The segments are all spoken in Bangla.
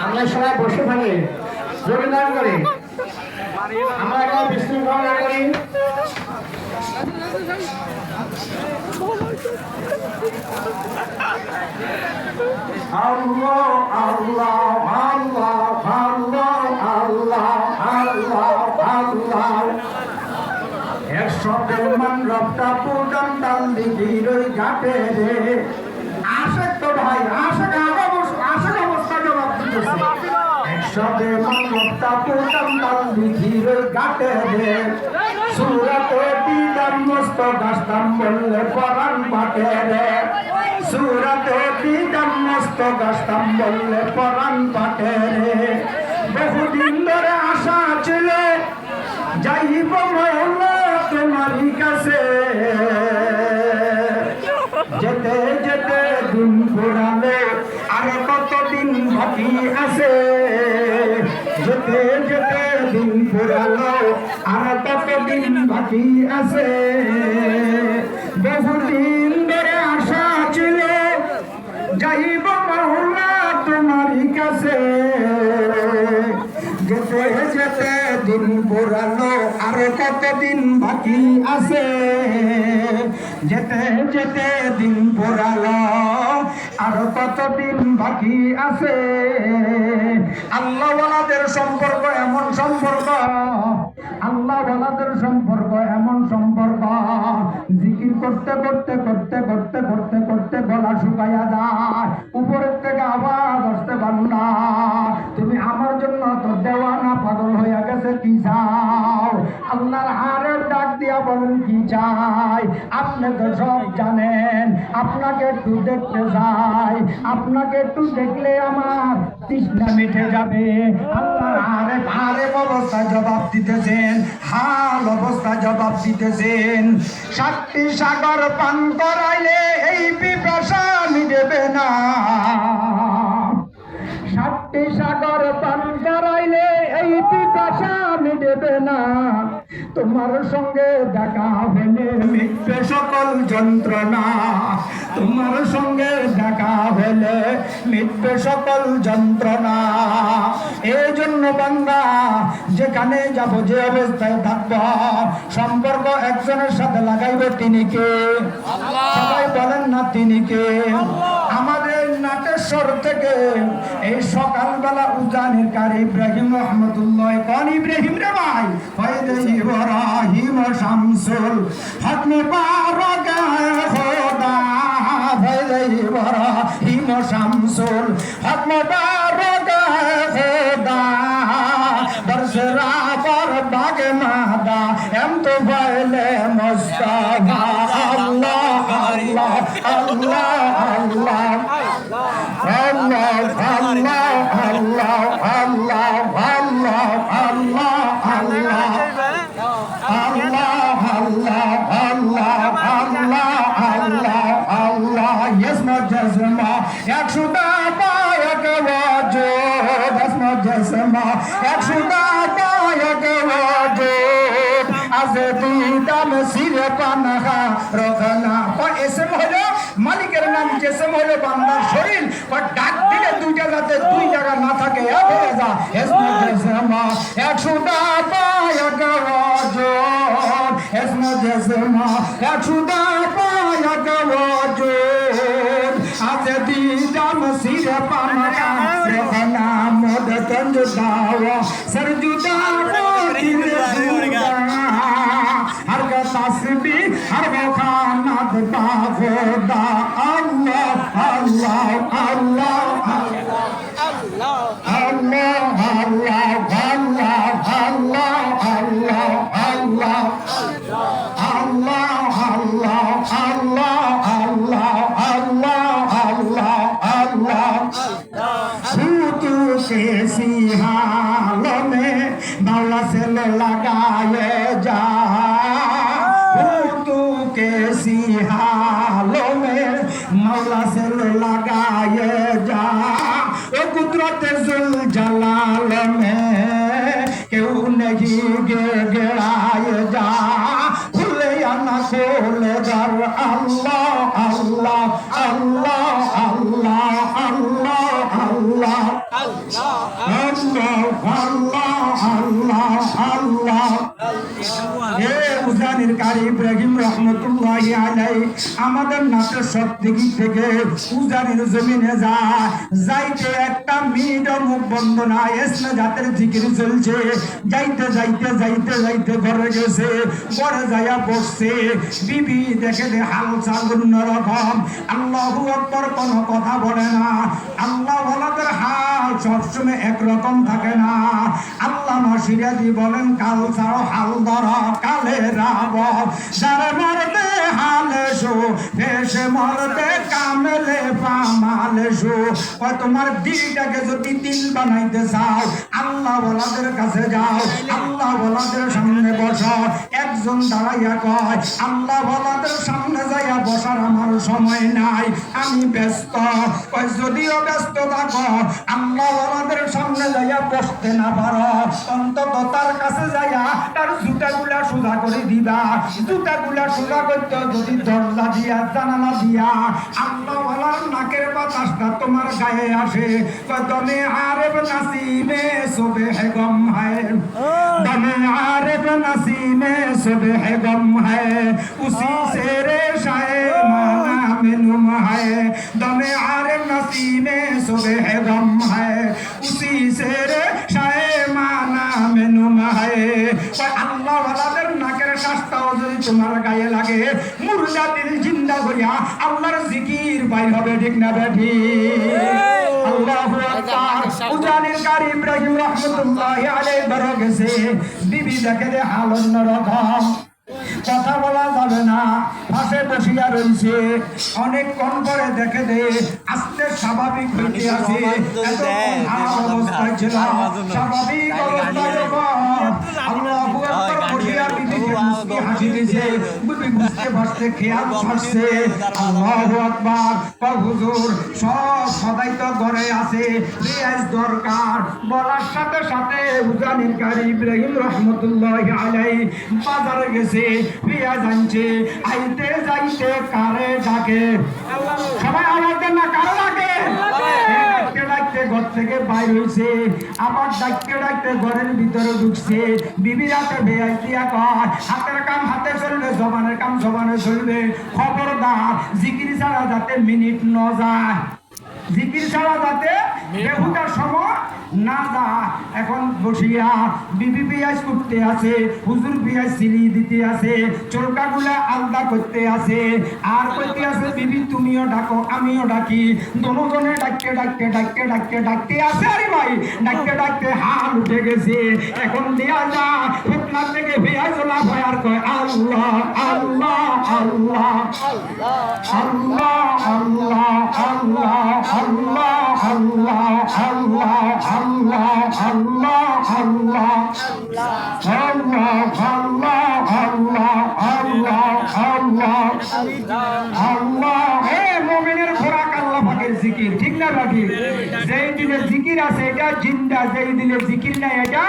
আমরা সবাই বসে থাকি যোগদান করি, আমরা একটা বিশৃঙ্খলা করি। আল্লাহ আল্লাহ আল্লাহ আল্লাহ আল্লাহ আল্লাহ আল্লাহ একসাথে মান রক্তা পুরান টান দিঘির ওই ঘাটে রে আশেক তো ভাই আশেক অবস্থা জবাব দিতেছে একসাথে মান রক্তা পুরান টান দিঘির ওই ঘাটে রে সুরাতে দিদাম মস্ত গাছতাম বললে পরাণ পাটে রে সুরাতে দিদাম মস্ত গাছতাম বললে পরাণ পাটে রে বহুদিন ধরে আশা ছিল যাইব মহল্লা তোমারই কাছে যেতে যেতে দিন ফুরালে আর কতদিন বাকি আছে যেতে যেতে দিন ফুরালো আর কতদিন বাকি আছে বহুদিন ধরে আশা ছিল যাইব মহল্লা তোমারই কাছে যেতে যেতে দিন পুরানো আর কতদিন বাকি আছে যেতে যেতে দিন পুরানো আর কতদিন বাকি আছে আল্লাহওয়ালাদের সম্পর্ক এমন সম্পর্ক আল্লাহওয়ালাদের সম্পর্ক এমন সম্পর্ক জিকির করতে করতে করতে করতে করতে করতে গলা শুকাইয়া যায় উপরের থেকে আওয়াজ আসতে পার না তুমি আমার জন্য তো দেওয়ানা পাগল হইয়া গেছে কি চাও আল্লাহর আরের ডাক দিয়া বলেন কি চাই আপনি তো সব জানেন আপনাকে একটু দেখতে চাই আপনাকে একটু দেখলে আমার তৃষ্ণা মিটে যাবে আল্লাহর আরেক অবস্থা জবাব দিতেছেন হাল অবস্থা জবাব দিতেছেন 7টি সাগর পান করাইলে এই পিপাসা মিটবে না 7টি সাগর পান করাইলে এই পিপাসা মিটবে না তোমার সঙ্গে দেখা হলে মিটবে সকল যন্ত্রণা তোমার সঙ্গে দেখা হলে মিটবে সকল যন্ত্রণা এই জন্য বান্দা যেখানে যাব যে অবস্থায় থাকবো সম্পর্ক একজনের সাথে লাগাইব তিনি কে সবাই বলেন না তিনি কে আমাদের নাটেশ্বর থেকে এই সকালবেলা উজানের কারি ইব্রাহিম রহমতুল্লাহ কোন ইব্রাহিম রে ভাই ফয়দে ইব্রাহিম শামসুল হক মে বারগা খোদা ফয়দে ইব্রাহিম শামসুল হক মে বারগা খোদা বরসরা পর বাগ মাদা এম তো বলে মুস্তাফা আল্লাহ আল্লাহ আল্লাহ আল্লাহ Allah, Allah, Allah, Allah, Allah, Allah, Allah, Allah, Allah, Allah, Allah, Allah, yes, not just ma, yakshuda ba yakwajo, that's not just ma, yakshuda ba yakwajo, azadi dam sire panaha, rohana, pa ese mohlo, মালিকের নাম জেসম হলো বান্দার শরীর আর ডাক দিলে দুইটা যাতে দুই জায়গা না থাকে এক হয়ে যা এসমা জেসমা 100টা পায়া গাওয়াজন এসমা জেসমা 100টা পায়া গাওয়াজন আজে দিদাম সিরে পানা রেখানা মদ তঞ্জ দাওয়া সরজুদা দিলে দুর্গা हर का तस्बी हर वो खाना दबा खुदा अल्लाह अल्लाह अल्लाह अल्लाह अल्लाह अल्लाह अल्लाह अल्लाह अल्लाह अल्लाह अल्लाह अल्लाह अल्लाह अल्लाह तू से सिहालों में मौला से लगाए जा कैसी हालों में मौला से लगाए जा ओ कुदरत जुल जलाल में क्यों नहीं गिड़ाए जा खुले या ना खोले दर अल्लाह अल्लाह আল্লাহ আল্লাহ আল্লাহ আল্লাহ আল্লাহ আমাদের নাচের সব দিক থেকে উজানির জমিনে যায় যাইতে একটা মিনিট মুখ বন্ধ না এসে জাতের জিকির চলছে যাইতে যাইতে যাইতে যাইতে ঘরে গেছে ঘরে যাইয়া বসছে বিবি দেখে দে হাল চাল অন্যরকম আল্লাহু আকবার কোনো কথা বলে না আল্লাহ ওয়ালাদের হাল সবসময় একরকম থাকে না আল্লাহ নসিরাজি বলেন কাল ছাড়ো হাল ধর কালে রাব যারা মরতে হালে শো এসে মরতে কামেলে পামালে শো ও তোমার দিলটাকে যদি দিল বানাইতে চাও আল্লাহ ওয়ালাদের কাছে যাও আল্লাহ ওয়ালাদের সামনে বসো একজন দাঁড়াইয়া কয় আল্লাহ ওয়ালাদের সামনে যাইয়া বসার আমার সময় নাই আমি ব্যস্ত কয় যদিও ব্যস্ত থাকো আল্লাহ ওয়ালাদের সামনে যাইয়া বসতে না পারো অন্তত তার কাছে যাইয়া তার জুতাগুলা সোজা করে দিবা জুতাগুলা সোজা করতে যদি দরজা দিয়া জানালা দিয়া আল্লাহ ওয়ালার নাকের বাতাসটা তোমার গায়ে আসে দমে আরেব নাসিমে সুবহ গম হায় দমে আরেব নাসিমে সুবহ গম হায় উসি সে রেশায়ে মানা মেনুম হায় দমে আরেব নাসিমে সুবহ গম হায় উসি সে রেশায়ে মানা মেনুম হায় আল্লাহ ওয়ালাদের নাকের শ্বাসটাও যদি তোমার গায়ে লাগে মুর্দা দিল জিন্দা করিয়া আল্লাহর জিকির বাইর হবে ঠিক না বেঠি আল্লাহু আকবার উজানির কারি ইব্রাহিম রাহমাতুল্লাহি আলাইহি বড় গেছে বিবি দেখে দে হাল অন্যরকম কথা বলা যাবে না পাশে বসিয়া রয়েছে অনেকক্ষণ পরে দেখে দে আস্তে স্বাভাবিক হইতে আছে এত অবস্থায় ছিল স্বাভাবিক অবস্থায় আল্লাহু আকবার বসিয়া বিবিকে মুস্কি হাসি দিয়েছে বিবি বুঝতে পারছে খেয়াল ছাড়ছে আল্লাহু আকবার হুজুর সব সদাই তো ঘরে আছে রিয়াজ দরকার বলার সাথে সাথে উজানির কারি ইব্রাহিম রাহমাতুল্লাহি আলাইহি বাজারে গেছে পেঁয়াজ আনছে আইতে যাইতে কারে ডাকে সবাই আওয়াজ দেন না কারে ডাকে ডাকতে ডাকতে ঘর থেকে বাইর হইছে আবার ডাকতে ডাকতে ঘরের ভিতরে ঢুকছে বিবি রাতে বেয়াই দিয়া কয় হাতের কাম হাতে চলবে জবানের কাম জবানে চলবে খবরদার জিকির ছাড়া যাতে মিনিট ন যায় জিকির ছাড়া যাতে বেহুদার সময় না যা এখন বসিয়া বিবি পেঁয়াজ করতে আছে হুজুর পেঁয়াজ সিলি দিতে আছে চরকাগুলা আলাদা করতে আছে আর করতে আছে বিবি তুমিও ডাকো আমিও ডাকি দোনোজনে ডাকতে ডাকতে ডাকতে ডাকতে ডাকতে আছে আরে ভাই ডাকতে ডাকতে হাল উঠে গেছে এখন দেয়া যা ফুটনা থেকে পেঁয়াজ লাভ হয় আর কয় আল্লাহ আল্লাহ আল্লাহ আল্লাহ আল্লাহ আল্লাহ আল্লাহ আল্লাহ আল্লাহ আল্লাহ আল্লাহ আল্লাহ আল্লাহ আল্লাহ আল্লাহ আল্লাহ হে মুমিনের খোরাক আল্লাহ পাকের জিকির ঠিক না ঠিক যেই দিনে জিকির আছে এটা জিন্দা যেই দিনে জিকির নাই এটা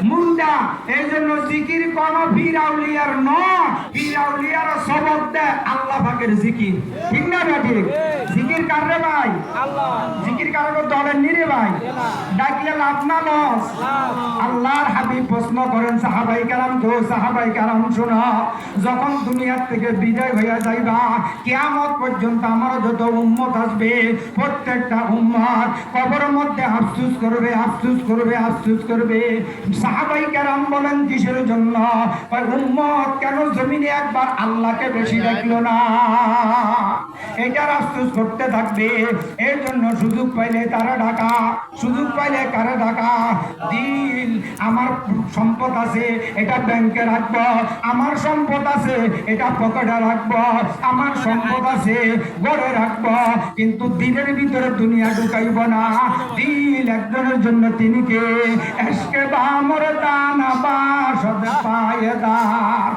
মুন্ডা এই জন্য জিকির কোন পীর আউলিয়ার নয় পীর আউলিয়ার সবক দেয় আল্লাহ পাকের জিকির ঠিক না ঠিক জিকির কার রে ভাই আল্লাহ জিকির কার দলের নিরে ভাই ডাকলে লাভ না লস আল্লাহর হাবিব প্রশ্ন করেন সাহাবাই কেরাম তো সাহাবাই কেরাম শোনো যখন দুনিয়ার থেকে বিদায় হইয়া যাইবা কিয়ামত পর্যন্ত আমার যত উম্মত আসবে প্রত্যেকটা উম্মত কবরের মধ্যে আফসোস করবে আফসোস করবে আফসোস করবে সাহাবাই কেরাম বলেন কিসের জন্য উম্মত কেন জমিনে একবার আল্লাহকে বেশি ডাকলো না এটার আফসোস করতে থাকবে এর জন্য সুযোগ পাইলে তারা ডাকা সুযোগ পাইলে কারে ডাকা দিল আমার সম্পদ আছে এটা ব্যাংকে রাখবো আমার সম্পদ আছে এটা পকেটে রাখবো আমার সম্পদ আছে ঘরে রাখবো কিন্তু দিলের ভিতরে দুনিয়া ঢুকাইব না দিল একজনের জন্য তিনি কে এসকে বামর দানা বাসদ পায়দার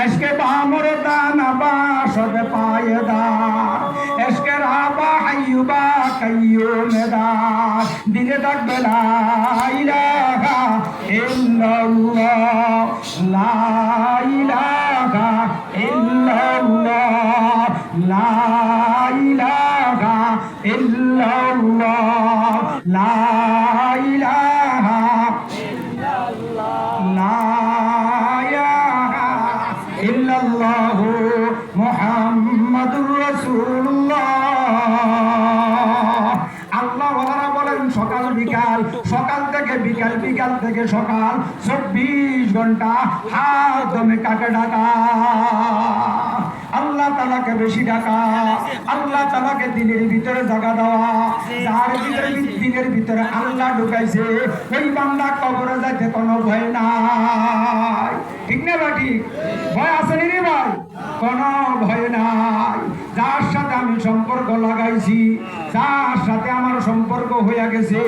এসকে বামর দানা বাসদ পায়দার এসকে রাবা হাইয়ুবা কাইয়ুমদার দিলে ডাকবে লা ইলাহা ইল্লাল্লাহ লা ইলাহা ইল্লাল্লাহ লা থেকে সকাল 24 ঘন্টা হাত দমে কাকে ডাকা, আল্লাহ তাআলাকে বেশি ডাকা, আল্লাহ তাআলাকে দিনের ভিতরে জায়গা দেওয়া। যার ভিতরে দিনের ভিতরে আল্লাহ ঢুকাইছে ওই বান্দা কবরে যাইতে কোনো ভয় নাই। ঠিক না বা ঠিক? ভয় আছে নি রে ভাই? কোনো ভয় নাই। যার সাথে আমি সম্পর্ক লাগাইছি, যার সাথে আমার সম্পর্ক হয়ে গেছে,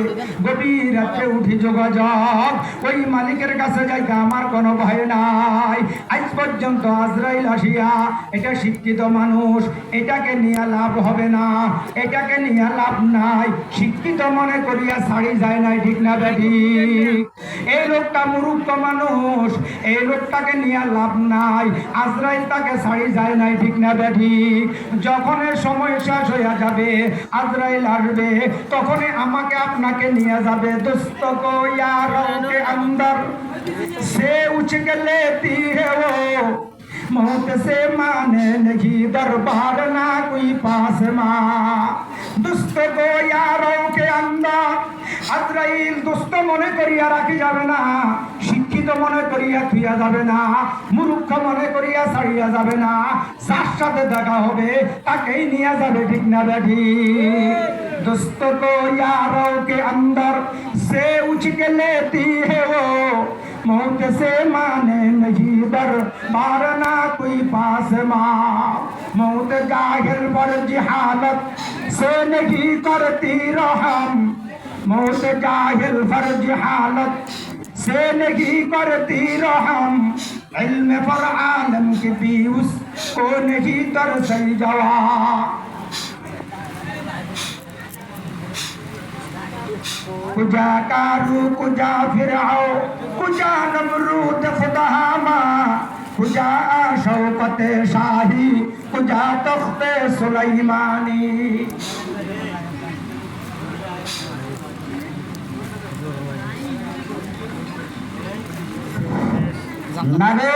গভীর রাত্রে উঠি যোগাযোগ, ওই মালিকের কাছে যাইতে আমার কোনো ভয় নাই। আজ পর্যন্ত আজরাইল আসিয়া, এটা শিক্ষিত মানুষ, এটাকে নিয়ে লাভ হবে না, এটাকে নিয়ে লাভ নাই, শিক্ষিত মনে করিয়া ছাড়ি যায় নাই। ঠিক না বেটি? এই লোকটা মূর্খ মানুষ, এই লোকটাকে নিয়ে লাভ নাই, আজরাইল তাকে ছাড়ি যায় নাই। ঠিক না বেটি? যখন সময় শেষ হইয়া যাবে, আজরাইল আসবে, তখনই আমাকে আপনাকে নিয়ে যাবে। দোস্ত কো यारों के अंदर से उछक लेती है वो, मौत से माने नहीं दरबार ना कोई पास माँ। दुस्त को यारों के अंदर আজরাইল দুষ্ট মনে করিয়া রাখি যাবে না, শিক্ষিত মনে করিয়া থুইয়া যাবে না, মূর্খ মনে করিয়া ছাড়িয়া যাবে না। যার সাথে দেখা হবে তাকেই নিয়ে যাবে। ঠিক না বেঠি? दोस्त को यारों के अंदर से उछक लेती है वो, मौत से माने नहीं दर मारना कोई पास माँ। मौत जाहिर पर जिहालत से नहीं करती रहम, मौत जाहिल पर जिहालत से नहीं करती रहम। इल्म पर आलम की भी उसको नहीं तरसई जवाब। कुजा कारू कुजा फिराओ कुजा नमरूद खुदामा, कुजा शौकत शाही कुजा तख्ते सुलेमानी। नारे